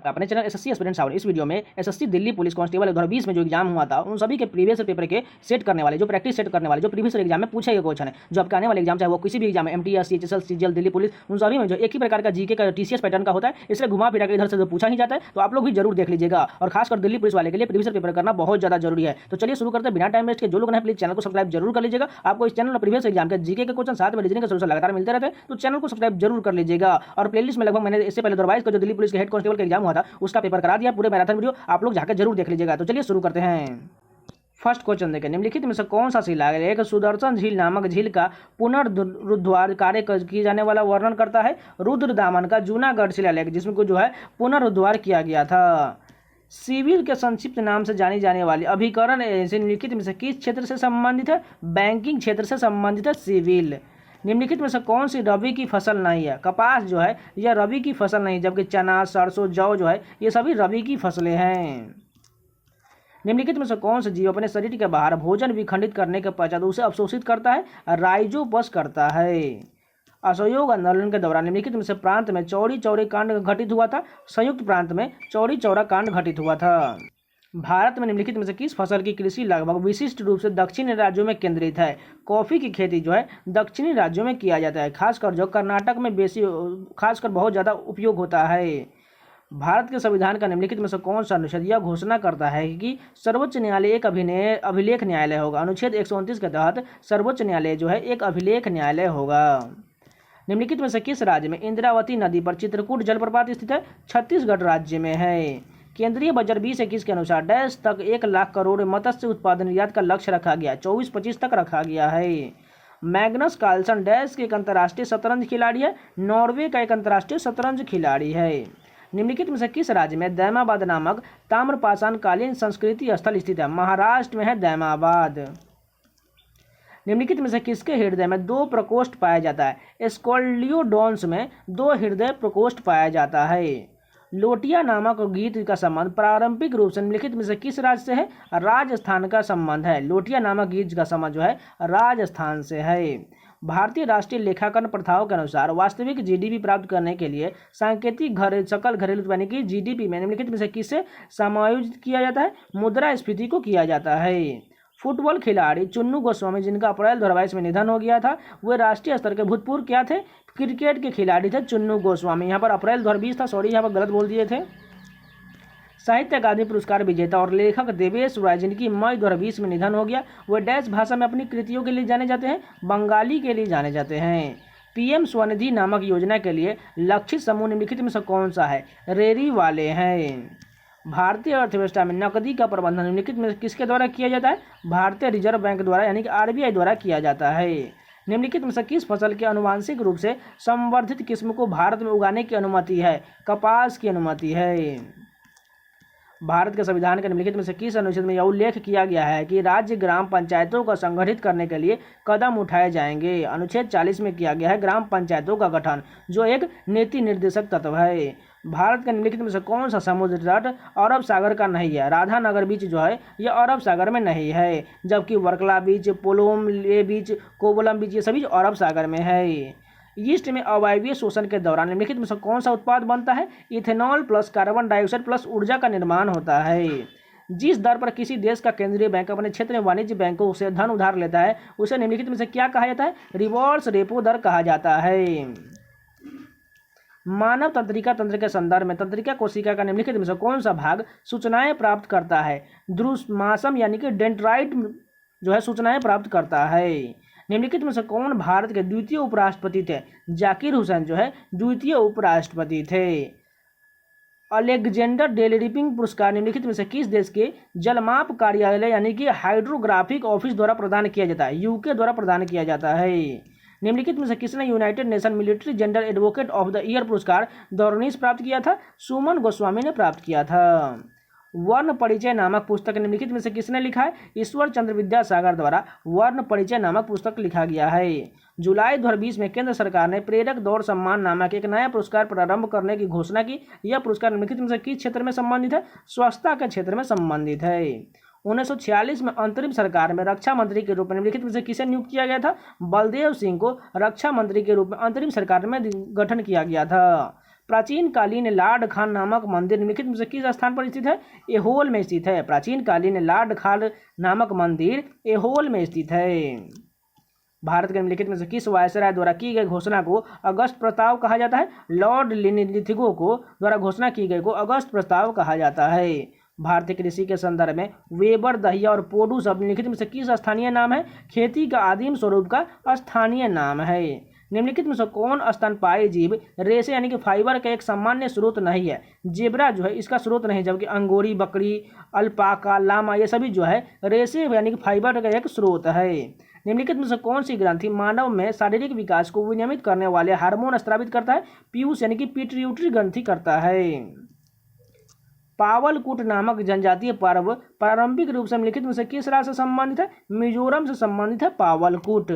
अपने channel SSC aspirant सावन। इस video में एसएससी दिल्ली पुलिस कांस्टेबल 2020 में जो एग्जाम हुआ था उन सभी के प्रीवियस पेपर के सेट करने वाले, जो प्रैक्टिस सेट करने वाले, जो प्रीवियस एग्जाम में पूछे गए क्वेश्चन है, जो आपके आने वाले एग्जाम चाहे वो किसी भी एग्जाम में MTS, CHSL, CGL, Delhi police, उन सभी में जो एक ही प्रकार का जीके का टीसीएस पैटर्न का होता है, इसलिए घुमा फिरा के इधर से जो पूछा ही जाता है, तो आप लोग भी जरूर देख लीजिएगा। और खासकर दिल्ली पुलिस वाले के लिए प्रीवियस पेपर करना बहुत ज्यादा जरूरी है। तो चलिए शुरू करते हैं बिना टाइम वेस्ट के। जो लोग हैं प्लीज चैनल को सब्सक्राइब जरूर कर लीजिएगा। आपको इस चैनल में प्रीवियस एग्जाम के जीके के क्वेश्चन साथ में रीजनिंग के सोल्यूशन लगातार मिलते रहते हैं, तो चैनल को सब्सक्राइब जरूर कर लीजिएगा। और प्लेलिस्ट में लगभग मैंने इससे पहले 2022 का जो दिल्ली पुलिस के हेड कांस्टेबल का एग्जाम हुआ था उसका पेपर करा दिया, पूरे मैराथन वीडियो आप लोग जाकर जरूर देख लीजिएगा। तो चलिए शुरू करते हैं। फर्स्ट क्वेश्चन देखें, निम्नलिखित में से कौन सा शिलालेख एक सुदर्शन झील नामक झील का पुनरुद्धार कार्य किए जाने वाला वर्णन करता है? रुद्रदामन का जूनागढ़ शिलालेख, जिसमें को जो है पुनरुद्धार किया गया था। सिविल के संक्षिप्त नाम से जानी जाने वाली अभिकरण एजेंसी निम्नलिखित में से किस क्षेत्र से संबंधित है? बैंकिंग क्षेत्र से संबंधित है सिविल। निम्नलिखित में से कौन सी रबी की फसल नहीं है? कपास जो है यह रबी की फसल नहीं, जबकि चना, सरसों, जौ जो है ये सभी रबी की फसलें हैं। निम्नलिखित में से कौन सा जीव अपने शरीर के बाहर भोजन विखंडित करने के पश्चात उसे अवशोषित करता है? राइजोपस करता है। असहयोग आंदोलन के दौरान निम्नलिखित में से प्रांत में चौरी चौरी कांड घटित हुआ था? संयुक्त प्रांत में चौरी चौरा कांड घटित हुआ था। भारत में निम्नलिखित में से किस फसल की कृषि लगभग विशिष्ट रूप से दक्षिणी राज्यों में केंद्रित है? कॉफी की खेती जो है दक्षिणी राज्यों में किया जाता है, खासकर जो कर्नाटक में खासकर बहुत ज़्यादा उपयोग होता है। भारत के संविधान का निम्नलिखित में से कौन सा अनुच्छेद यह घोषणा करता है कि सर्वोच्च न्यायालय एक अभिलेख न्यायालय होगा? अनुच्छेद 129 के तहत सर्वोच्च न्यायालय जो है एक अभिलेख न्यायालय होगा। निम्नलिखित में से किस राज्य में इंद्रावती नदी पर चित्रकूट जलप्रपात स्थित है? छत्तीसगढ़ राज्य में है। केंद्रीय बजट 2021 के अनुसार डैश तक 1 लाख करोड़ मत्स्य उत्पादन निर्यात का लक्ष्य रखा गया, 24-25 तक रखा गया है। मैग्नस कार्लसन डैश के एक अंतर्राष्ट्रीय शतरंज खिलाड़ी है? नॉर्वे का एक अंतर्राष्ट्रीय शतरंज खिलाड़ी है। निम्नलिखित में से किस राज्य में दैमाबाद नामक ताम्रपाषाण कालीन संस्कृति स्थल स्थित है? महाराष्ट्र में है दैमाबाद। निम्नलिखित में से किसके हृदय में 2 प्रकोष्ठ पाया जाता है? स्कोल्डियोडोन्स में 2 हृदय प्रकोष्ठ पाया जाता है। लोटिया नामक गीत का संबंध पारंपरिक रूप से निम्नलिखित में से किस राज्य से है? राजस्थान का संबंध है। लोटिया नामक गीत का संबंध जो है राजस्थान से है। भारतीय राष्ट्रीय लेखाकरण प्रथाओं के अनुसार वास्तविक जीडीपी प्राप्त करने के लिए सांकेतिक सकल घरेलू उत्पाद की जीडीपी में निम्नलिखित में से किसे समायोजित किया जाता है? मुद्रास्फीति को किया जाता है। फुटबॉल खिलाड़ी चुन्नू गोस्वामी, जिनका अप्रैल 2022 में निधन हो गया था, वे राष्ट्रीय स्तर के भूतपूर्व क्या थे? क्रिकेट के खिलाड़ी थे चुन्नू गोस्वामी। यहाँ पर अप्रैल 2020 था, सॉरी यहाँ पर गलत बोल दिए थे। साहित्य अकादमी पुरस्कार विजेता और लेखक देवेश रॉय, जिनकी मई 2020 में निधन हो गया, वे डैश भाषा में अपनी कृतियों के लिए जाने जाते हैं? बंगाली के लिए जाने जाते हैं। पीएम स्वनिधि नामक योजना के लिए लक्षित समूह निम्नलिखित में से कौन सा है? रेरी वाले हैं। भारतीय अर्थव्यवस्था में नकदी का प्रबंधन निम्नलिखित में किसके द्वारा किया जाता है? भारतीय रिजर्व बैंक द्वारा यानी कि आरबीआई द्वारा किया जाता है। निम्नलिखित में से किस फसल के आनुवांशिक रूप से संवर्धित किस्म को भारत में उगाने की अनुमति है? कपास की अनुमति है। भारत के संविधान के निम्नलिखित में से किस अनुच्छेद में यह उल्लेख किया गया है कि राज्य ग्राम पंचायतों को संगठित करने के लिए कदम उठाए जाएंगे? अनुच्छेद 40 में किया गया है ग्राम पंचायतों का गठन, जो एक नीति निर्देशक तत्व है। भारत के निम्नलिखित में से कौन सा समुद्र तट अरब सागर का नहीं है? राधानगर बीच जो है यह अरब सागर में नहीं है, जबकि वर्कला बीच, पोलोम बीच, कोवलम बीच ये सभी अरब सागर में है। ईस्ट में अवायवीय शोषण के दौरान निम्नलिखित में से कौन सा उत्पाद बनता है? Ethanol plus carbon dioxide plus ऊर्जा का निर्माण होता है। जिस दर पर किसी देश का केंद्रीय बैंक अपने क्षेत्र में वाणिज्य बैंकों से धन उधार लेता है उसे निम्नलिखित में से क्या कहा जाता है? रिवर्स रेपो दर कहा जाता है। मानव तंत्रिका तंत्र के संदर्भ में तंत्रिका कोशिका का निम्नलिखित में से कौन सा भाग सूचनाएं प्राप्त करता है? ध्रुमासम यानी कि डेंड्राइट जो है सूचनाएं प्राप्त करता है। निम्नलिखित में से कौन भारत के द्वितीय उपराष्ट्रपति थे? जाकिर हुसैन जो है द्वितीय उपराष्ट्रपति थे। अलेक्जेंडर डेलरिपिंग पुरस्कार निम्नलिखित में से किस देश के जलमाप कार्यालय यानी कि हाइड्रोग्राफिक ऑफिस द्वारा प्रदान किया जाता है? यूके द्वारा प्रदान किया जाता है। निम्नलिखित में से किसने United nation military gender advocate of the year पुरस्कार 2019 प्राप्त किया था? सुमन गोस्वामी ने प्राप्त किया था। वर्ण परिचय नामक पुस्तक निम्नलिखित में से किसने लिखा है? ईश्वर चंद्र विद्यासागर द्वारा वर्ण परिचय नामक पुस्तक लिखा गया है। जुलाई 2020 में केंद्र सरकार ने प्रेरक दौड़ सम्मान नामक एक नया पुरस्कार प्रारंभ करने की घोषणा की। यह पुरस्कार निम्नलिखित में से किस क्षेत्र में संबंधित है? स्वच्छता के क्षेत्र में संबंधित है। 1946 में अंतरिम सरकार में रक्षा मंत्री के रूप में निम्नलिखित में से किसे नियुक्त किया गया था? बलदेव सिंह को रक्षा मंत्री के रूप में अंतरिम सरकार में गठन किया गया था। प्राचीन कालीन लाड खान नामक मंदिर निम्नलिखित में से किस स्थान पर स्थित है? एहोल में स्थित है। प्राचीन कालीन लाड खान नामक मंदिर एहोल में स्थित है। भारत के निम्नलिखित में से किस वायसराय द्वारा की गई घोषणा को अगस्त प्रस्ताव कहा जाता है? लॉर्ड लिथिगो को द्वारा घोषणा की गई को अगस्त प्रस्ताव कहा जाता है। भारतीय कृषि के संदर्भ में वेबर, दहिया और पोडू शब्द निम्नलिखित में से किस स्थानीय नाम है? खेती का आदिम स्वरूप का स्थानीय नाम है। निम्नलिखित में से कौन स्तनपायी जीव रेशे यानी कि फाइबर का एक सामान्य स्रोत नहीं है? जेब्रा जो है इसका स्रोत नहीं, जबकि अंगोरी, बकरी, अल्पाका, लामा ये सभी जो है रेशे यानी कि फाइबर का एक स्रोत है। निम्नलिखित में से कौन सी ग्रंथि मानव में शारीरिक विकास को विनियमित करने वाले हार्मोन स्रावित करता है? पीयूष यानी कि पिट्यूटरी ग्रंथि करता है। पावलकुट नामक जनजातीय पर्व प्रारंभिक रूप से निम्नलिखित में से किस राज्य से संबंधित है? मिजोरम से संबंधित है पावलकुट।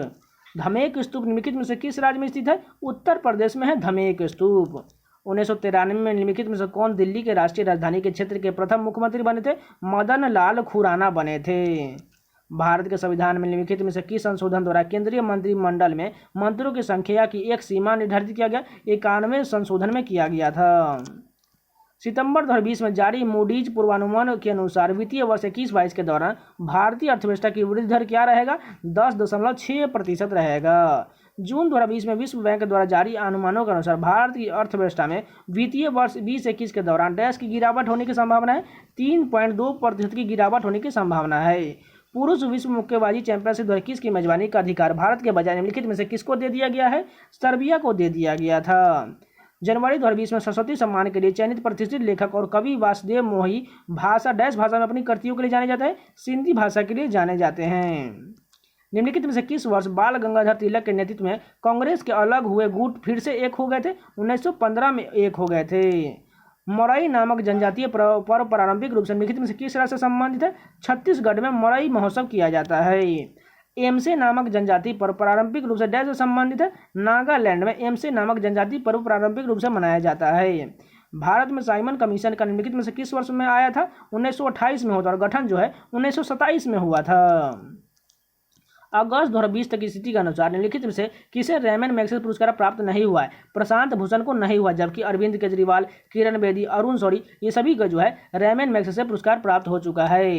धमेक स्तूप निम्नलिखित में से किस राज्य में स्थित है? उत्तर प्रदेश में है धमेक स्तूप। 1993 में निम्नलिखित में से कौन दिल्ली के राष्ट्रीय राजधानी के क्षेत्र के प्रथम मुख्यमंत्री बने थे? मदन लाल खुराना बने थे। भारत के संविधान में निम्नलिखित में से किस संशोधन द्वारा केंद्रीय मंत्रिमंडल में मंत्रियों की संख्या की एक सीमा निर्धारित किया गया? 91 संशोधन में किया गया था। सितंबर 2020 में जारी मूडीज पूर्वानुमान के अनुसार वित्तीय वर्ष 21-22 के दौरान भारतीय अर्थव्यवस्था की वृद्धि दर क्या रहेगा? 10.6% रहेगा। जून 2020 में विश्व बैंक द्वारा जारी अनुमानों के अनुसार भारत की अर्थव्यवस्था में वित्तीय वर्ष 2021 के दौरान डैश की गिरावट होने की संभावना है? 3.2% की गिरावट होने की संभावना है। पुरुष विश्व मुक्केबाजी चैंपियनशिप 2021 की मेजबानी का अधिकार भारत के बजाय निम्नलिखित में से किसको दे दिया गया है? सर्बिया को दे दिया गया था। जनवरी 2020 में सरस्वती सम्मान के लिए चयनित प्रतिष्ठित लेखक और कवि वासुदेव मोही भाषा भाषा में अपनी कृतियों के लिए जाने जाते हैं? सिंधी भाषा के लिए जाने जाते हैं। निम्नलिखित में से किस वर्ष बाल गंगाधर तिलक के नेतृत्व में कांग्रेस के अलग हुए गुट फिर से एक हो गए थे? 1915 में एक हो गए थे। मरई नामक जनजातीय पर्व प्रारंभिक रूप से निम्नलिखित में से किस राज्य से संबंधित है? छत्तीसगढ़ में मरई महोत्सव किया जाता है। एमसे नामक जनजातीय पर्व प्रारंभिक रूप से डैश से संबंधित है? नागालैंड में एमसे नामक जनजातीय पर्व प्रारंभिक रूप से मनाया जाता है। भारत में साइमन कमीशन का निम्नलिखित में से किस वर्ष में आया था? 1928 में हुआ था और गठन जो है 1927 में हुआ था। अगस्त 2020 तक की स्थिति के अनुसार निम्नलिखित में से किसे रैमन मैग्सेसे पुरस्कार प्राप्त नहीं हुआ है? प्रशांत भूषण को नहीं हुआ, जबकि अरविंद केजरीवाल, किरण बेदी, अरुण शौरी ये सभी का जो है रैमन मैग्सेसे पुरस्कार प्राप्त हो चुका है।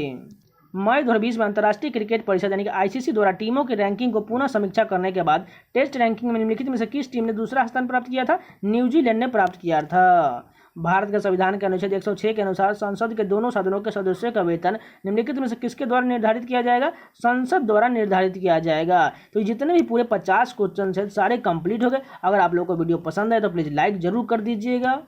मई 2020 में अंतर्राष्ट्रीय क्रिकेट परिषद यानी कि आईसीसी द्वारा टीमों की रैंकिंग को पुनः समीक्षा करने के बाद टेस्ट रैंकिंग में निम्नलिखित में से किस टीम ने दूसरा स्थान प्राप्त किया था? न्यूजीलैंड ने प्राप्त किया था। भारत के संविधान के अनुच्छेद 106 के अनुसार संसद के दोनों सदनों के सदस्यों का वेतन निम्नलिखित में से किसके द्वारा निर्धारित किया जाएगा? संसद द्वारा निर्धारित किया जाएगा। तो जितने भी पूरे 50 क्वेश्चन है सारे कंप्लीट हो गए। अगर आप लोगों को वीडियो पसंद आए तो प्लीज़ लाइक जरूर कर दीजिएगा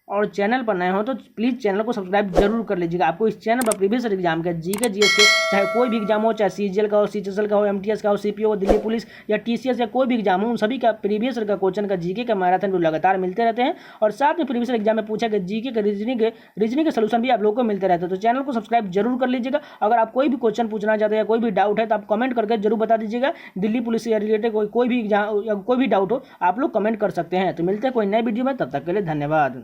और चैनल पर नए हो तो प्लीज़ चैनल को सब्सक्राइब जरूर कर लीजिएगा। आपको इस चैनल पर प्रीवियस एग्जाम के जीके जीएस के चाहे कोई भी एग्जाम हो, चाहे सीजीएल का हो, सीएचएसएल का हो, एमटीएस का हो, सीपीओ, दिल्ली पुलिस या टीसीएस या कोई भी एग्जाम हो, उन सभी का प्रीवियस का क्वेश्चन का जीके का मैराथन भी लगातार मिलते रहते हैं। और साथ में प्रीवियस एग्जाम में पूछा गया जीके के रीजनिंग के सोल्यूशन भी आप लोगों को मिलते रहते हैं। तो चैनल को सब्सक्राइब जरूर कर लीजिएगा। अगर आप कोई भी क्वेश्चन पूछना चाहते हैं या कोई भी डाउट है तो आप कमेंट करके जरूर बता दीजिएगा। दिल्ली पुलिस से रिलेटेड कोई भी एग्जाम या कोई भी डाउट हो आप लोग कमेंट कर सकते हैं। तो मिलते हैं कोई नए वीडियो में, तब तक के लिए धन्यवाद।